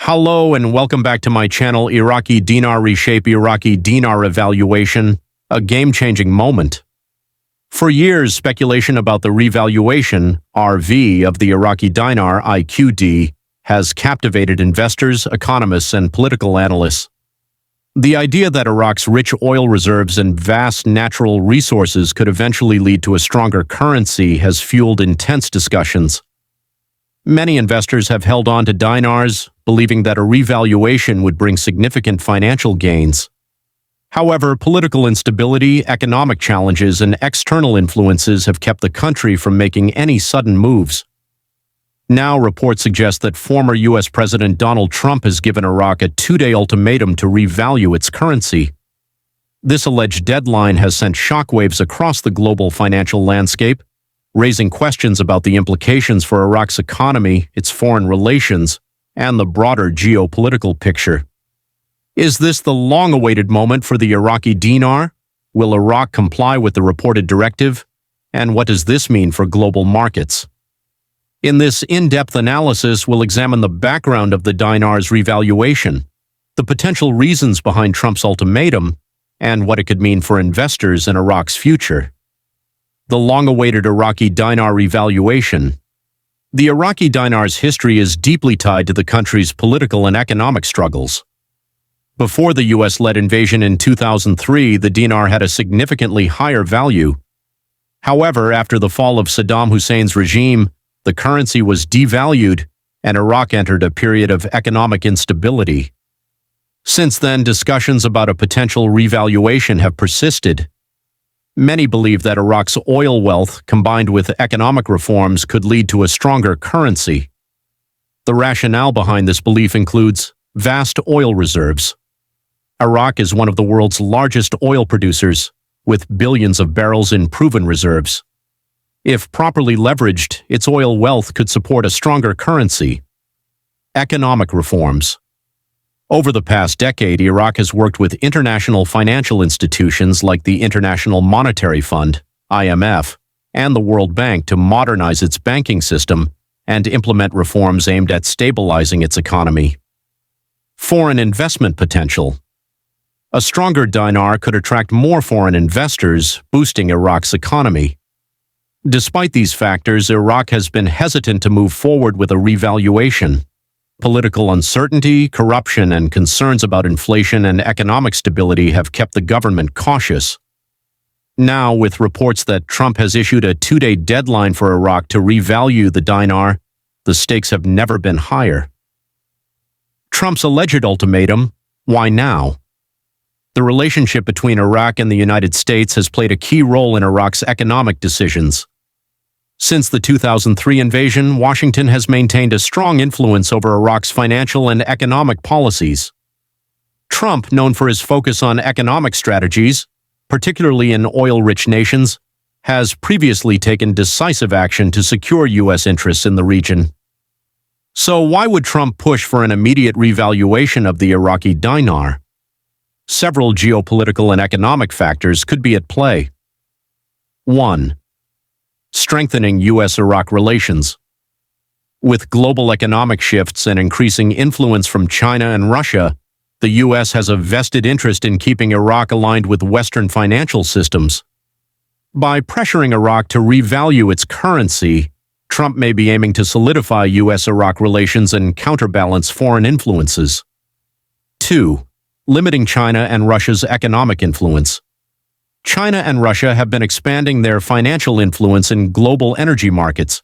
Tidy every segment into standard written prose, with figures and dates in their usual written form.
Hello and welcome back to my channel, Iraqi Dinar Reshape, Iraqi Dinar Revaluation, a game-changing moment. For years, speculation about the revaluation, RV, of the Iraqi dinar, IQD, has captivated investors, economists, and political analysts. The idea that Iraq's rich oil reserves and vast natural resources could eventually lead to a stronger currency has fueled intense discussions. Many investors have held on to dinars, believing that a revaluation would bring significant financial gains. However, political instability, economic challenges, and external influences have kept the country from making any sudden moves. Now, reports suggest that former U.S. President Donald Trump has given Iraq a two-day ultimatum to revalue its currency. This alleged deadline has sent shockwaves across the global financial landscape, raising questions about the implications for Iraq's economy, its foreign relations, and the broader geopolitical picture. Is this the long-awaited moment for the Iraqi dinar? Will Iraq comply with the reported directive? And what does this mean for global markets? In this in-depth analysis, we'll examine the background of the dinar's revaluation, the potential reasons behind Trump's ultimatum, and what it could mean for investors in Iraq's future. The long-awaited Iraqi dinar revaluation. The Iraqi dinar's history is deeply tied to the country's political and economic struggles. Before the U.S.-led invasion in 2003, the dinar had a significantly higher value. However, after the fall of Saddam Hussein's regime, the currency was devalued, and Iraq entered a period of economic instability. Since then, discussions about a potential revaluation have persisted. Many believe that Iraq's oil wealth, combined with economic reforms, could lead to a stronger currency. The rationale behind this belief includes vast oil reserves. Iraq is one of the world's largest oil producers, with billions of barrels in proven reserves. If properly leveraged, its oil wealth could support a stronger currency. Economic reforms. Over the past decade, Iraq has worked with international financial institutions like the International Monetary Fund, IMF, and the World Bank to modernize its banking system and implement reforms aimed at stabilizing its economy. Foreign investment potential. A stronger dinar could attract more foreign investors, boosting Iraq's economy. Despite these factors, Iraq has been hesitant to move forward with a revaluation. Political uncertainty, corruption, and concerns about inflation and economic stability have kept the government cautious. Now, with reports that Trump has issued a two-day deadline for Iraq to revalue the dinar, the stakes have never been higher. Trump's alleged ultimatum: why now? The relationship between Iraq and the United States has played a key role in Iraq's economic decisions. Since the 2003 invasion, Washington has maintained a strong influence over Iraq's financial and economic policies. Trump, known for his focus on economic strategies, particularly in oil-rich nations, has previously taken decisive action to secure U.S. interests in the region. So why would Trump push for an immediate revaluation of the Iraqi dinar? Several geopolitical and economic factors could be at play. 1. Strengthening U.S.-Iraq relations. With global economic shifts and increasing influence from China and Russia, the U.S. has a vested interest in keeping Iraq aligned with Western financial systems. By pressuring Iraq to revalue its currency, Trump may be aiming to solidify U.S.-Iraq relations and counterbalance foreign influences. 2. Limiting China and Russia's economic influence. China and Russia have been expanding their financial influence in global energy markets.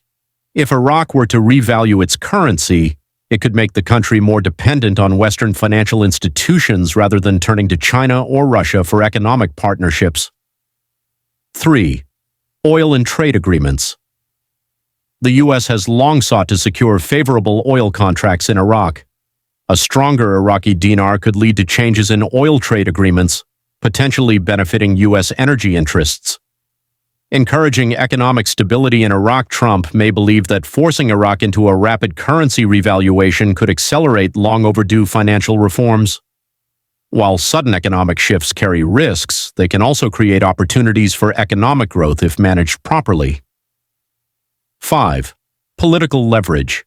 If Iraq were to revalue its currency, it could make the country more dependent on Western financial institutions rather than turning to China or Russia for economic partnerships. 3. Oil and trade agreements. The U.S. has long sought to secure favorable oil contracts in Iraq. A stronger Iraqi dinar could lead to changes in oil trade agreements, potentially benefiting U.S. energy interests. Encouraging economic stability in Iraq, Trump may believe that forcing Iraq into a rapid currency revaluation could accelerate long-overdue financial reforms. While sudden economic shifts carry risks, they can also create opportunities for economic growth if managed properly. 5. Political leverage.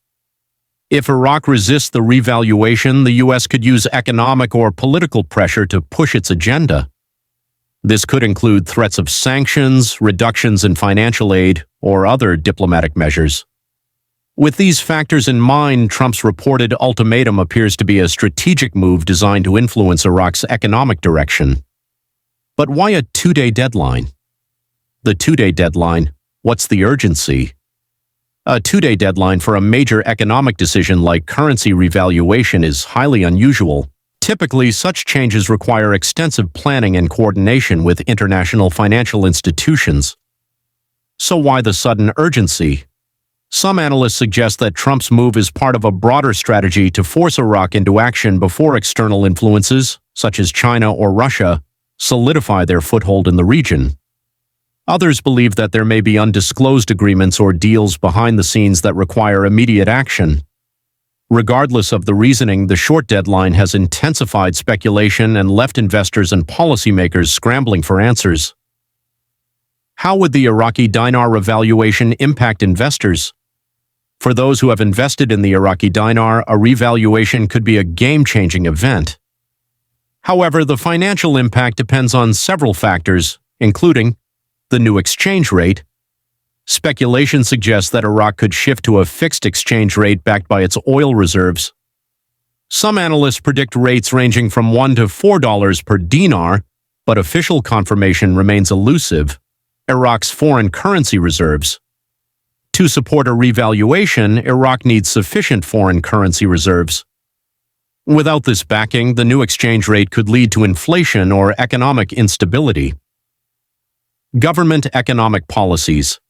If Iraq resists the revaluation, the U.S. could use economic or political pressure to push its agenda. This could include threats of sanctions, reductions in financial aid, or other diplomatic measures. With these factors in mind, Trump's reported ultimatum appears to be a strategic move designed to influence Iraq's economic direction. But why a two-day deadline? The two-day deadline, what's the urgency? A two-day deadline for a major economic decision like currency revaluation is highly unusual. Typically, such changes require extensive planning and coordination with international financial institutions. So why the sudden urgency? Some analysts suggest that Trump's move is part of a broader strategy to force Iraq into action before external influences, such as China or Russia, solidify their foothold in the region. Others believe that there may be undisclosed agreements or deals behind the scenes that require immediate action. Regardless of the reasoning, the short deadline has intensified speculation and left investors and policymakers scrambling for answers. How would the Iraqi dinar revaluation impact investors? For those who have invested in the Iraqi dinar, a revaluation could be a game-changing event. However, the financial impact depends on several factors, including the new exchange rate. Speculation suggests that Iraq could shift to a fixed exchange rate backed by its oil reserves. Some analysts predict rates ranging from $1 to $4 per dinar, but official confirmation remains elusive. Iraq's foreign currency reserves. To support a revaluation, Iraq needs sufficient foreign currency reserves. Without this backing, the new exchange rate could lead to inflation or economic instability. Government economic policies.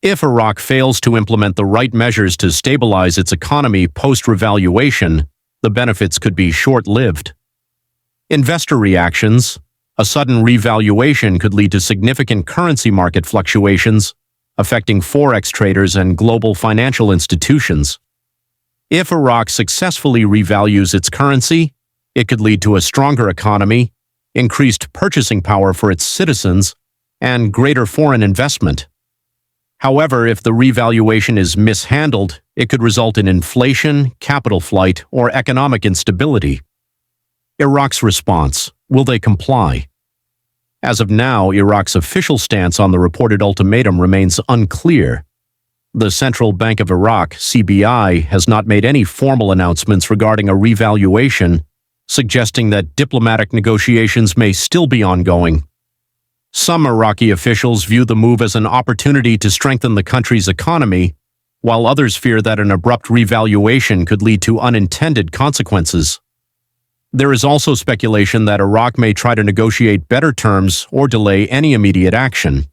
If Iraq fails to implement the right measures to stabilize its economy post-revaluation, the benefits could be short-lived. Investor reactions. A sudden revaluation could lead to significant currency market fluctuations, affecting Forex traders and global financial institutions. If Iraq successfully revalues its currency, it could lead to a stronger economy, increased purchasing power for its citizens, and greater foreign investment. However, if the revaluation is mishandled, it could result in inflation, capital flight, or economic instability. Iraq's response. Will they comply? As of now, Iraq's official stance on the reported ultimatum remains unclear. The Central Bank of Iraq, CBI, has not made any formal announcements regarding a revaluation, suggesting that diplomatic negotiations may still be ongoing. Some Iraqi officials view the move as an opportunity to strengthen the country's economy, while others fear that an abrupt revaluation could lead to unintended consequences. There is also speculation that Iraq may try to negotiate better terms or delay any immediate action.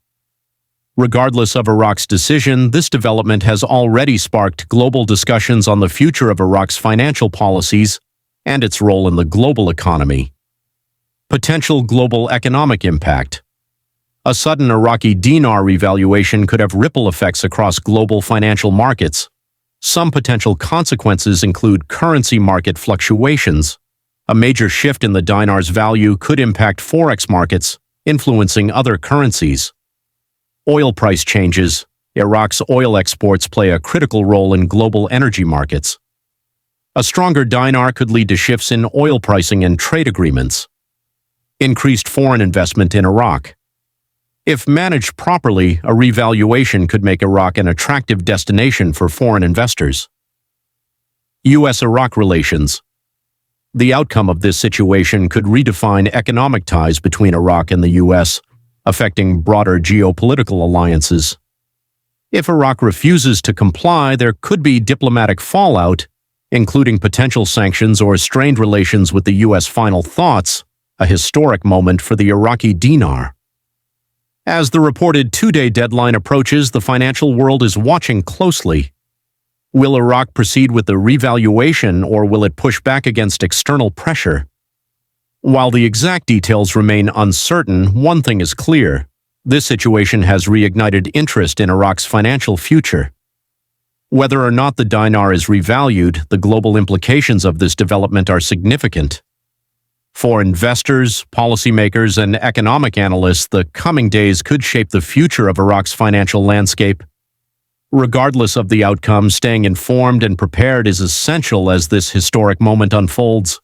Regardless of Iraq's decision, this development has already sparked global discussions on the future of Iraq's financial policies and its role in the global economy. Potential global economic impact. A sudden Iraqi dinar revaluation could have ripple effects across global financial markets. Some potential consequences include currency market fluctuations. A major shift in the dinar's value could impact Forex markets, influencing other currencies. Oil price changes. Iraq's oil exports play a critical role in global energy markets. A stronger dinar could lead to shifts in oil pricing and trade agreements. Increased foreign investment in Iraq. If managed properly, a revaluation could make Iraq an attractive destination for foreign investors. U.S.-Iraq relations. The outcome of this situation could redefine economic ties between Iraq and the U.S., affecting broader geopolitical alliances. If Iraq refuses to comply, there could be diplomatic fallout, including potential sanctions or strained relations with the U.S. Final thoughts, a historic moment for the Iraqi dinar. As the reported two-day deadline approaches, the financial world is watching closely. Will Iraq proceed with the revaluation, or will it push back against external pressure? While the exact details remain uncertain, one thing is clear. This situation has reignited interest in Iraq's financial future. Whether or not the dinar is revalued, the global implications of this development are significant. For investors, policymakers, and economic analysts, the coming days could shape the future of Iraq's financial landscape. Regardless of the outcome, staying informed and prepared is essential as this historic moment unfolds.